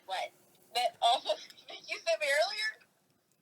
What? That awful thing you sent me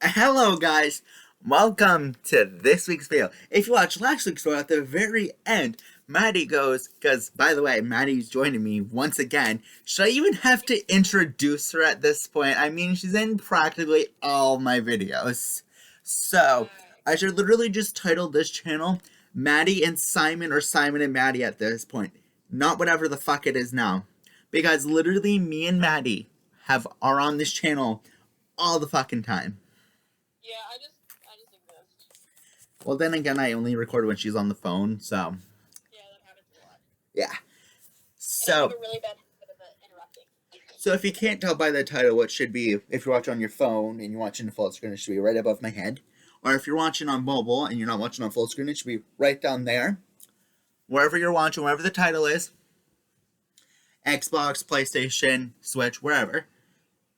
earlier? Hello guys, welcome to this week's video. If you watched last week's video, at the very end, Maddie goes, because by the way, Maddie's joining me once again. Should I even have to introduce her at this point? I mean, she's in practically all my videos. So, I should literally just title this channel Maddie and Simon, or Simon and Maddie at this point. Not whatever the fuck it is now. Because literally me and Maddie are on this channel all the fucking time. Yeah, I just exist. Well, then again, I only record when she's on the phone, so. Yeah, that happens a lot. Yeah. So. And I have a really bad habit of interrupting. So if you can't tell by the title what should be, if you're watching on your phone and you're watching the full screen, it should be right above my head. Or if you're watching on mobile and you're not watching on full screen, it should be right down there. Wherever you're watching, wherever the title is. Xbox, PlayStation, Switch, wherever.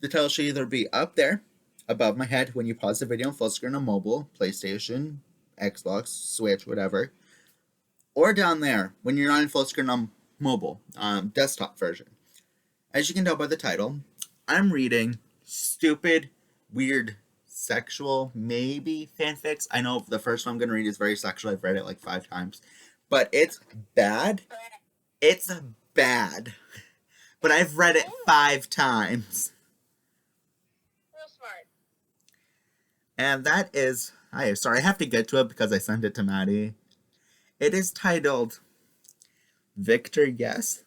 The title should either be up there, above my head, when you pause the video on full screen on mobile, PlayStation, Xbox, Switch, whatever. Or down there, when you're not in full screen on mobile, desktop version. As you can tell by the title, I'm reading stupid, weird, sexual, maybe fanfics. I know the first one I'm going to read is very sexual. I've read it like 5 times. But it's bad. It's bad. But I've read it 5 times. Real smart. And that is... I have to get to it because I sent it to Maddie. It is titled Victor Yes.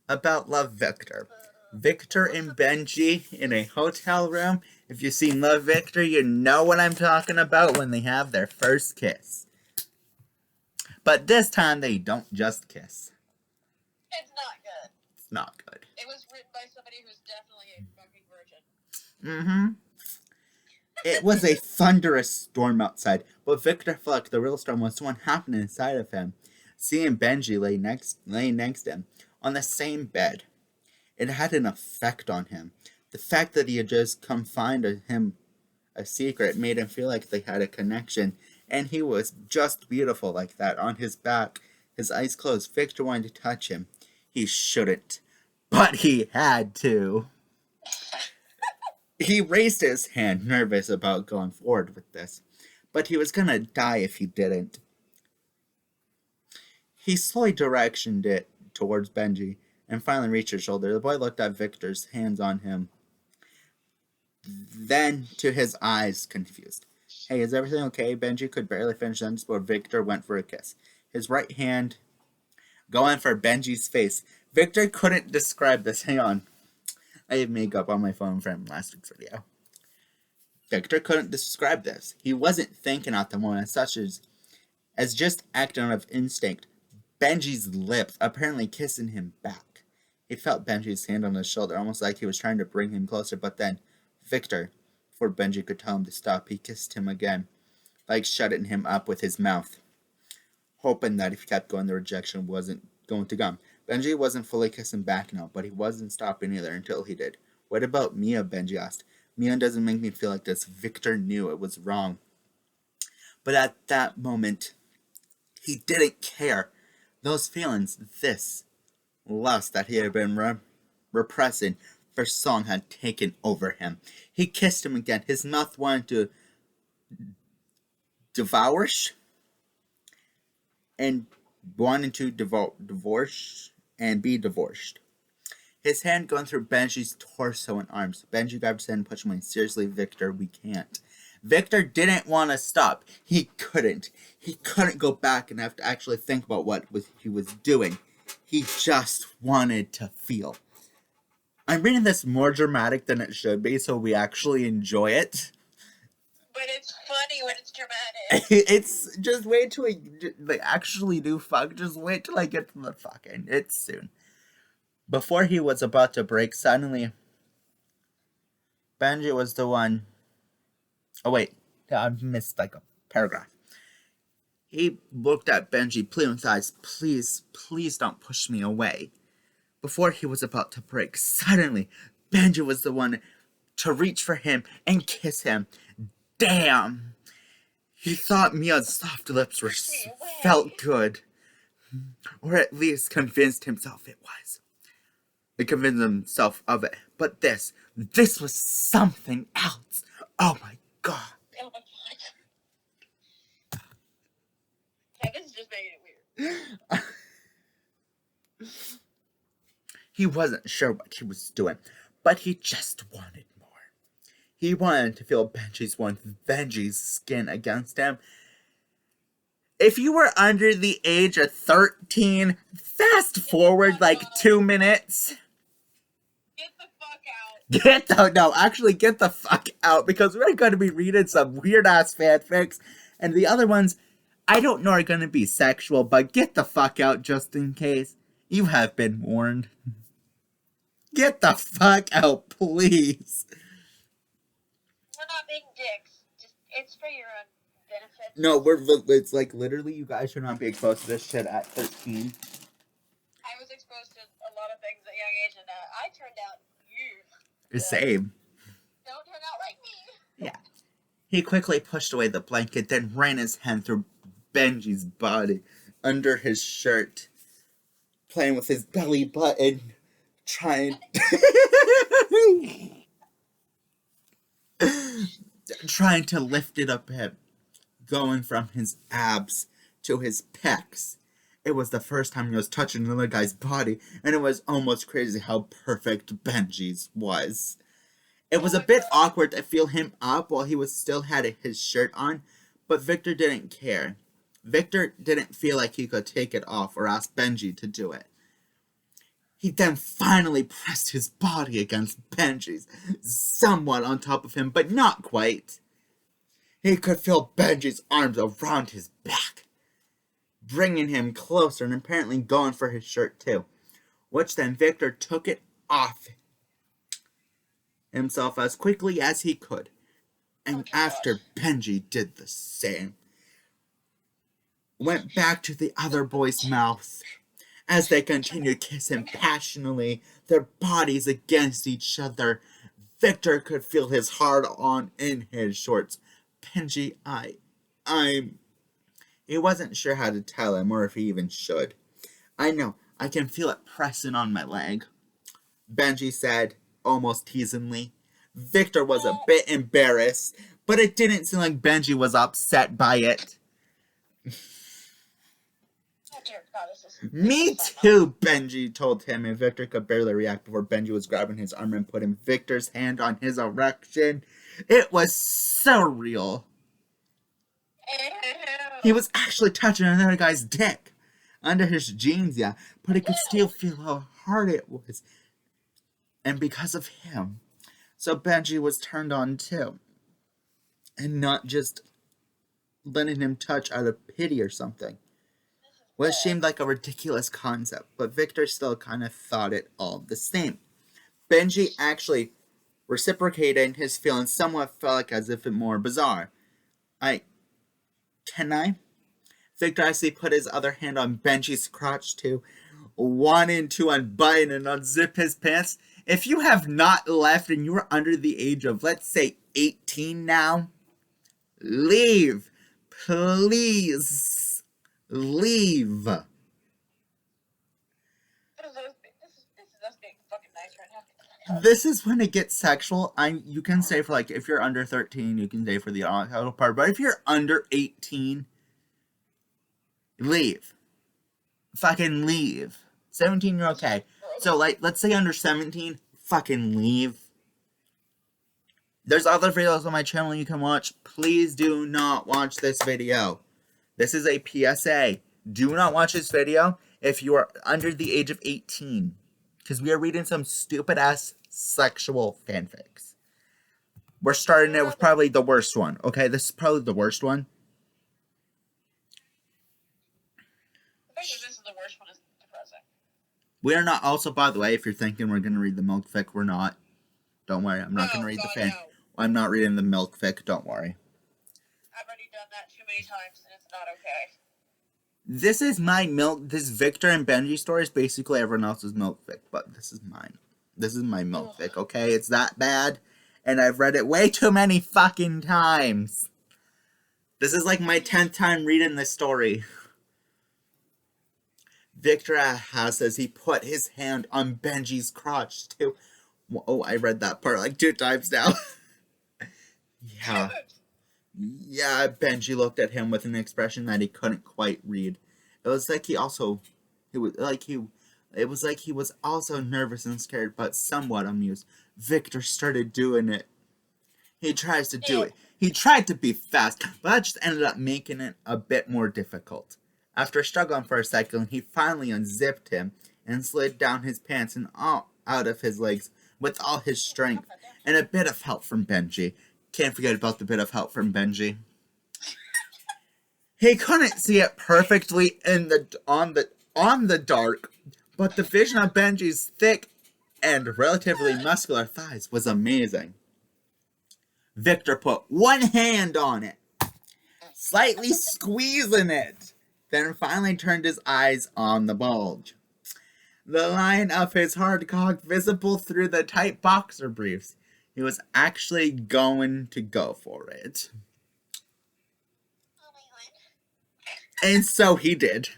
About Love Victor. Victor and Benji in a hotel room. If you've seen Love Victor, you know what I'm talking about when they have their first kiss. But this time they don't just kiss. It's not good. It's not good. It was written by somebody who's definitely a fucking virgin. Mm-hmm. It was a thunderous storm outside, but Victor felt like the real storm was the one happening inside of him. Seeing Benji laying next to him, on the same bed. It had an effect on him. The fact that he had just confided him a secret made him feel like they had a connection, and he was just beautiful like that, on his back, his eyes closed. Victor wanted to touch him. He shouldn't, but he had to. He raised his hand, nervous about going forward with this, but he was gonna die if he didn't. He slowly directioned it towards Benji, and finally reached his shoulder. The boy looked at Victor's hands on him, then to his eyes, confused. Hey, is everything okay? Benji could barely finish sentence before Victor went for a kiss. His right hand going for Benji's face. Victor couldn't describe this. Hang on. I have makeup on my phone from last week's video. Victor couldn't describe this. He wasn't thinking at the moment, such as just acting out of instinct. Benji's lips apparently kissing him back. He felt Benji's hand on his shoulder, almost like he was trying to bring him closer, but then Victor, before Benji could tell him to stop, he kissed him again, like shutting him up with his mouth, hoping that if he kept going, the rejection wasn't going to come. Benji wasn't fully kissing back now, but he wasn't stopping either until he did. What about Mia? Benji asked. Mia doesn't make me feel like this. Victor knew it was wrong. But at that moment, he didn't care. Those feelings, this lust that he had been repressing for so long had taken over him. He kissed him again. His mouth wanted to devour and wanted to divorce and be divorced. His hand going through Benji's torso and arms. Benji grabbed his hand and pushed him away. Seriously, Victor, we can't. Victor didn't want to stop. He couldn't. He couldn't go back and have to actually think about what he was doing. He just wanted to feel. I'm reading this more dramatic than it should be, so we actually enjoy it. But it's funny when it's dramatic. It's just wait till they actually do fuck. Just wait till I get to the fucking. It's soon. Before he was about to break, suddenly Benji was the one. Oh wait, I missed like a paragraph. He looked at Benji, pleading with his eyes. Please, please don't push me away. Before he was about to break, suddenly Benji was the one to reach for him and kiss him. Damn! He thought Mia's soft lips felt good. Or at least convinced himself it was. He convinced himself of it. But this was something else. Oh my god. Oh my god. Kevin's just making it weird. He wasn't sure what he was doing, but he just wanted more. He wanted to feel Benji's skin against him. If you were under the age of 13, fast forward like 2 minutes. Get the fuck out. Get the fuck out, because we're going to be reading some weird-ass fanfics, and the other ones, I don't know, are going to be sexual, but get the fuck out just in case. You have been warned. Get the fuck out, please. We're not being dicks. Just, it's for your own benefit. No, it's like literally you guys should not be exposed to this shit at 13. I was exposed to a lot of things at a young age, and I turned out Same. don't turn out like me. Yeah. He quickly pushed away the blanket, then ran his hand through Benji's body, under his shirt, playing with his belly button, trying to lift it up him, going from his abs to his pecs. It was the first time he was touching another guy's body, and it was almost crazy how perfect Benji's was. It was a bit awkward to feel him up while he was still had his shirt on, but Victor didn't care. Victor didn't feel like he could take it off or ask Benji to do it. He then finally pressed his body against Benji's, somewhat on top of him, but not quite. He could feel Benji's arms around his back, bringing him closer and apparently going for his shirt too, which then Victor took it off himself as quickly as he could, and after Benji did the same, went back to the other boy's mouth. As they continued kissing passionately, their bodies against each other, Victor could feel his heart on in his shorts. Benji, he wasn't sure how to tell him or if he even should. I know, I can feel it pressing on my leg, Benji said, almost teasingly. Victor was a bit embarrassed, but it didn't seem like Benji was upset by it. Me too, Benji told him, and Victor could barely react before Benji was grabbing his arm and putting Victor's hand on his erection. It was surreal. He was actually touching another guy's dick under his jeans, yeah, but he could still feel how hard it was. And because of him, so Benji was turned on too. And not just letting him touch out of pity or something. Which seemed like a ridiculous concept, but Victor still kind of thought it all the same. Benji actually reciprocated his feelings, somewhat felt like as if it more bizarre. Can I? Victor actually put his other hand on Benji's crotch too, wanting to unbutton and unzip his pants. If you have not left and you are under the age of, let's say, 18 now, leave. Please. Leave. This is us being fucking nice right now. This is when it gets sexual. You can say for like, if you're under 13, you can say for the alcohol part, but if you're under 18, leave. Fucking leave. 17, you're okay. So like, let's say under 17, fucking leave. There's other videos on my channel you can watch. Please do not watch this video. This is a PSA. Do not watch this video if you are under the age of 18. Because we are reading some stupid-ass sexual fanfics. We're starting it with probably the worst one. Okay, this is probably the worst one. I think if this is the worst one, it's depressing. We are not also, by the way, if you're thinking we're going to read the milk fic, we're not. Don't worry, I'm not going to read the fan. No. I'm not reading the milk fic, don't worry. I've already done that too many times, and it's not okay. This is my milk. This Victor and Benji story is basically everyone else's milk fic, but this is mine. This is my milk fic, okay? It's that bad, and I've read it way too many fucking times. This is like my 10th time reading this story. Victor has as he put his hand on Benji's crotch too. Oh, I read that part like 2 times now. Yeah. Yeah, Benji looked at him with an expression that he couldn't quite read. It was like he also it was like he was also nervous and scared, but somewhat amused. Victor started doing it. He tries to do it. He tried to be fast, but that just ended up making it a bit more difficult. After struggling for a second, he finally unzipped him and slid down his pants and all out of his legs with all his strength and a bit of help from Benji. Can't forget about the bit of help from Benji. He couldn't see it perfectly on the dark, but the vision of Benji's thick and relatively muscular thighs was amazing. Victor put one hand on it, slightly squeezing it, then finally turned his eyes on the bulge. The line of his hard cock visible through the tight boxer briefs. He was actually going to go for it. Oh my god. And so he did.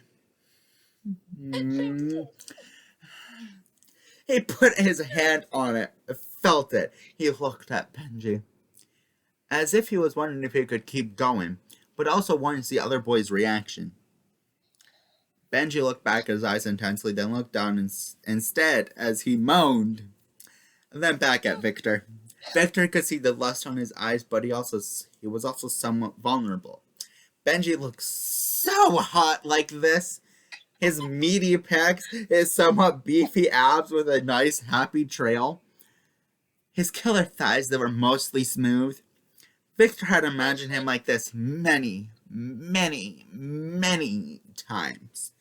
He put his hand on it, felt it. He looked at Benji, as if he was wondering if he could keep going, but also wanted to see other boys' reaction. Benji looked back at his eyes intensely, then looked down instead as he moaned, and then back at Victor. Victor could see the lust on his eyes, but he was also somewhat vulnerable. Benji looked so hot like this. His meaty pecs, his somewhat beefy abs with a nice happy trail. His killer thighs that were mostly smooth. Victor had imagined him like this many, many, many times.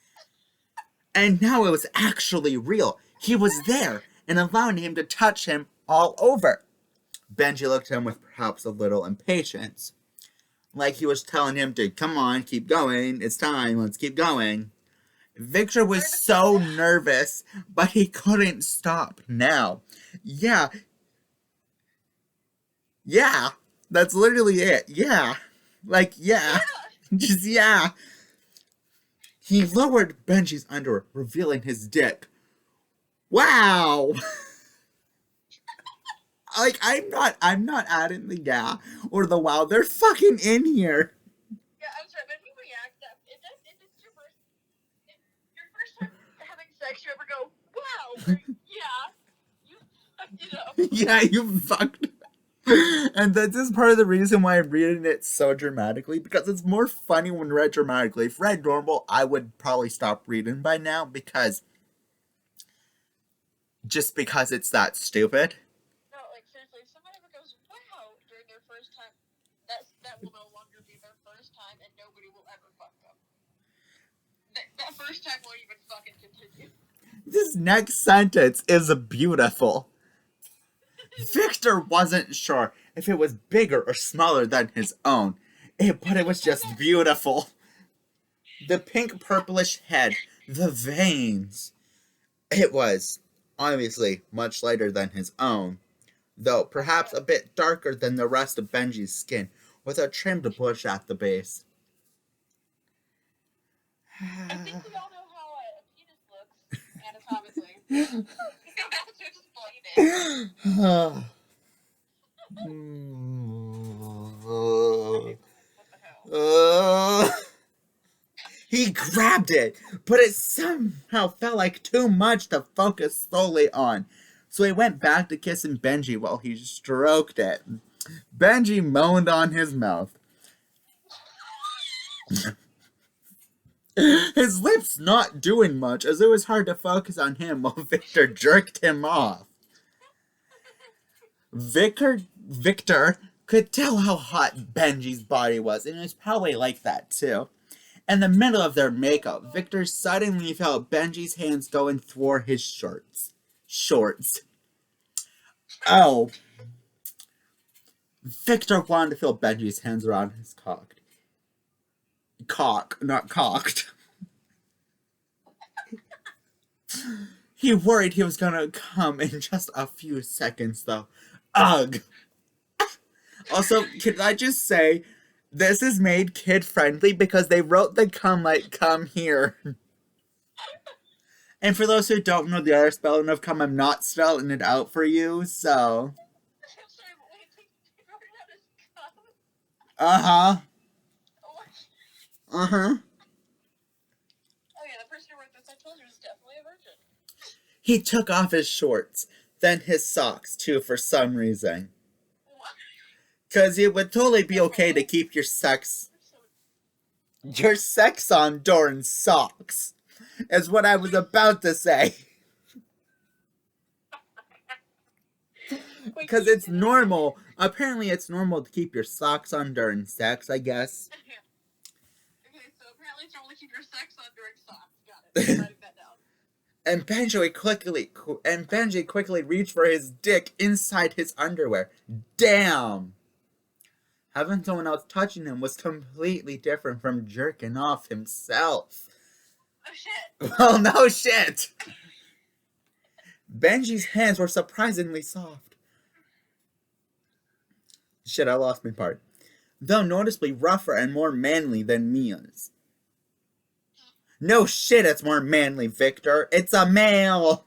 And now it was actually real. He was there and allowing him to touch him all over. Benji looked at him with perhaps a little impatience. Like he was telling him to, come on, keep going, it's time, let's keep going. Victor was so nervous, but he couldn't stop now. Yeah, that's literally it. Yeah. Like, yeah. Just, yeah. He lowered Benji's underwear, revealing his dick. Wow. Like, I'm not adding the yeah or the wow. They're fucking in here. Yeah, I'm sorry, when we react, it's your first time having sex, you ever go, wow, or, yeah, you fucked it up. Yeah, you fucked. And this is part of the reason why I'm reading it so dramatically, because it's more funny when read dramatically. If read normal, I would probably stop reading by now because it's that stupid. No, like seriously, if someone ever goes, wow, during their first time, that will no longer be their first time, and nobody will ever fuck them. That first time won't even fucking continue. This next sentence is beautiful. Victor wasn't sure if it was bigger or smaller than his own, but it was just beautiful. The pink purplish head, the veins. It was obviously much lighter than his own, though perhaps a bit darker than the rest of Benji's skin, with a trimmed bush at the base. I think we all know how a penis looks anatomically. You don't have to explain it. He grabbed it, but it somehow felt like too much to focus solely on. So he went back to kissing Benji while he stroked it. Benji moaned on his mouth. His lips not doing much, as it was hard to focus on him while Victor jerked him off. Victor could tell how hot Benji's body was, and it was probably like that too. In the middle of their makeup, Victor suddenly felt Benji's hands going through his shorts. Oh. Victor wanted to feel Benji's hands around his cock. Cock, not cocked. He worried he was gonna come in just a few seconds, though. Ugh. Also, can I just say, this is made kid-friendly because they wrote the come like, come here. And for those who don't know the other spelling of cum, I'm not spelling it out for you, so. I'm sorry, but wait, they wrote it out as cum. Uh-huh. Oh, Uh-huh. oh yeah, the person who wrote this, I told you, was definitely a virgin. He took off his shorts, then his socks, too, for some reason. What? Because it would totally be okay to keep your sex on during socks, is what I was about to say. Because it's normal. Apparently, it's normal to keep your socks on during sex, I guess. Okay, so apparently it's normal to keep your sex on during socks. Got it. I'm writing that down. And Benji quickly reached for his dick inside his underwear. Damn! Having someone else touching him was completely different from jerking off himself. Oh shit. Well, no shit! Benji's hands were surprisingly soft. Shit, I lost my part. Though noticeably rougher and more manly than Mia's. No shit, it's more manly, Victor. It's a male!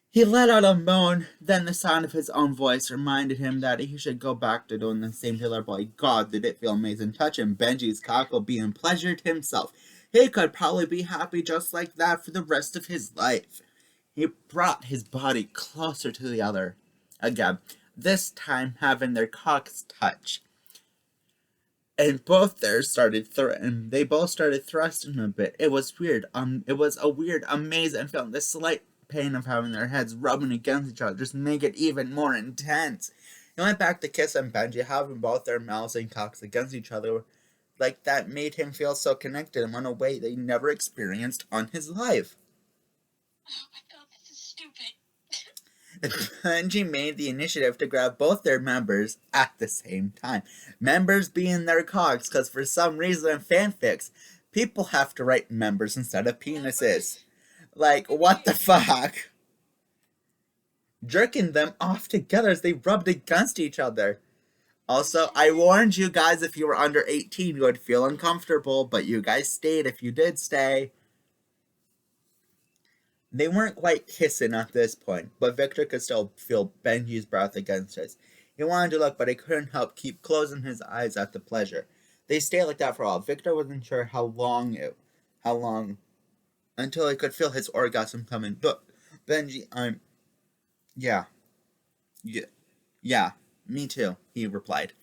He let out a moan, then the sound of his own voice reminded him that he should go back to doing the same to the other boy. God, did it feel amazing touching Benji's cockle being pleasured himself. He could probably be happy just like that for the rest of his life. He brought his body closer to the other again, this time having their cocks touch. And they both started thrusting a bit. It was weird. It was a weird, amazing feeling. The slight pain of having their heads rubbing against each other just make it even more intense. He went back to kissing Benji, having both their mouths and cocks against each other. Like that made him feel so connected in a way that he never experienced on his life. Oh my god, this is stupid. Benji made the initiative to grab both their members at the same time. Members being their cocks, because for some reason in fanfics, people have to write members instead of penises. Like, what the fuck? Jerking them off together as they rubbed against each other. Also, I warned you guys if you were under 18 you would feel uncomfortable, but you guys stayed if you did stay. They weren't quite kissing at this point, but Victor could still feel Benji's breath against his. He wanted to look, but he couldn't help keep closing his eyes at the pleasure. They stayed like that for a while. Victor wasn't sure how long, until he could feel his orgasm coming. But Benji, yeah, me too, he replied.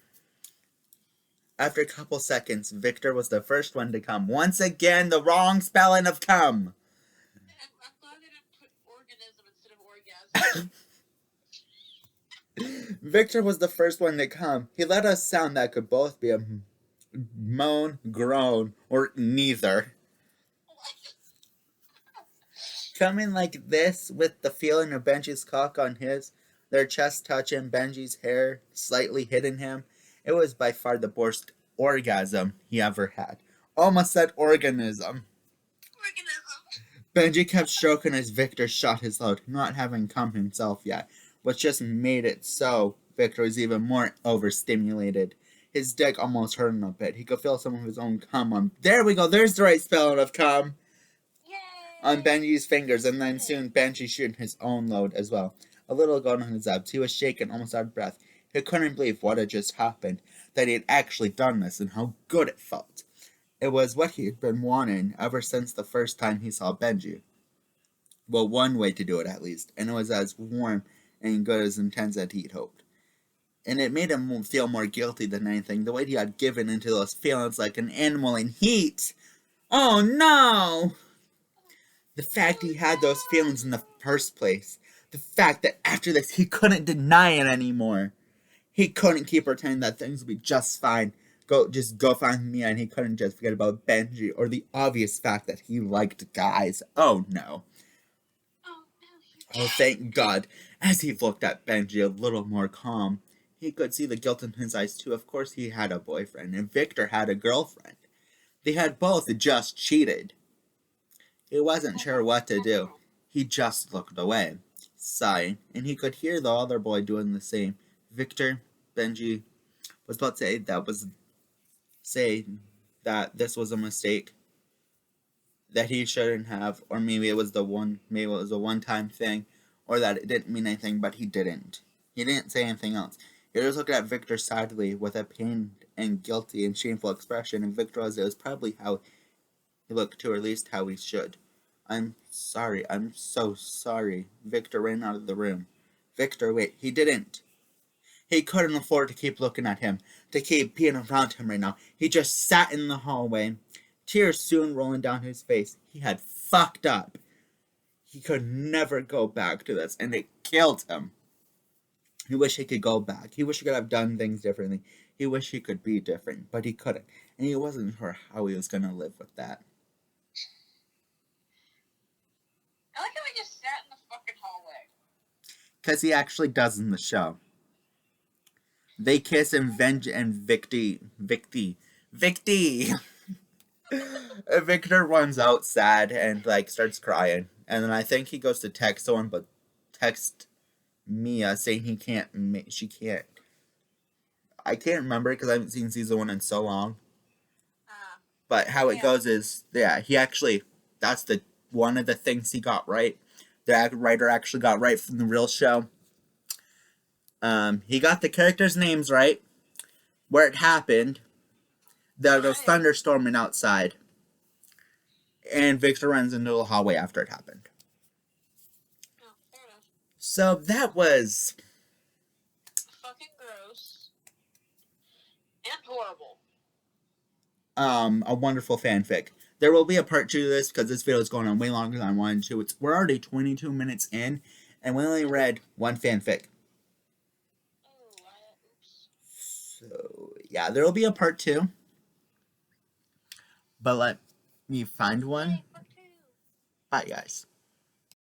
After a couple seconds, Victor was the first one to come. Once again, the wrong spelling of come. I'm glad they didn't put organism instead of orgasm. Victor was the first one to come. He let a sound that could both be a moan, groan, or neither. Coming like this, with the feeling of Benji's cock on his, their chest touching, Benji's hair slightly hitting him, it was by far the worst orgasm he ever had. Almost said organism. Benji kept stroking as Victor shot his load, not having come himself yet, which just made it so Victor was even more overstimulated. His dick almost hurt him a bit. He could feel some of his own cum on. There we go, there's the right spelling of cum. Yay! On Benji's fingers, and then soon Benji shooting his own load as well. A little going on his abs. He was shaking, almost out of breath. He couldn't believe what had just happened, that he had actually done this, and how good it felt. It was what he had been wanting ever since the first time he saw Benji. Well, one way to do it at least, and it was as warm and good as intense as he'd hoped. And it made him feel more guilty than anything, the way he had given into those feelings like an animal in heat. Oh no! The fact he had those feelings in the first place. The fact that after this he couldn't deny it anymore. He couldn't keep pretending that things would be just fine. Just go find Mia, and he couldn't just forget about Benji or the obvious fact that he liked guys. Oh no. Oh, thank God. As he looked at Benji a little more calm, he could see the guilt in his eyes too. Of course he had a boyfriend, and Victor had a girlfriend. They had both just cheated. He wasn't sure what to do. He just looked away, sighing, and he could hear the other boy doing the same. Victor, Benji, was about to say that this was a mistake. that he shouldn't have, or maybe it was a one-time thing, or that it didn't mean anything, but he didn't. He didn't say anything else. He was looking at Victor sadly with a pained and guilty and shameful expression, and Victor was, it was probably how he looked too, or at least how he should. I'm sorry, I'm so sorry. Victor ran out of the room. Victor, wait, he didn't. He couldn't afford to keep looking at him, to keep being around him right now. He just sat in the hallway, tears soon rolling down his face. He had fucked up. He could never go back to this, and it killed him. He wished he could go back. He wished he could have done things differently. He wished he could be different, but he couldn't. And he wasn't sure how he was going to live with that. I like how he just sat in the fucking hallway. Because he actually does in the show. They kiss and Victy. Victor runs out sad and like starts crying. And then I think he goes to text someone, but text Mia saying she can't. I can't remember because I haven't seen season 1 in so long. But how it goes is, he actually, that's one of the things he got right. The writer actually got right from the real show. He got the characters' names right, where it happened. There was thunderstorming outside, and Victor runs into the hallway after it happened. Oh, fair enough. So that was fucking gross and horrible. A wonderful fanfic. There will be a part 2 to this because this video is going on way longer than I wanted to. We're already 22 minutes in, and we only read one fanfic. So, yeah, there will be a part 2. But let me find one. Bye, guys.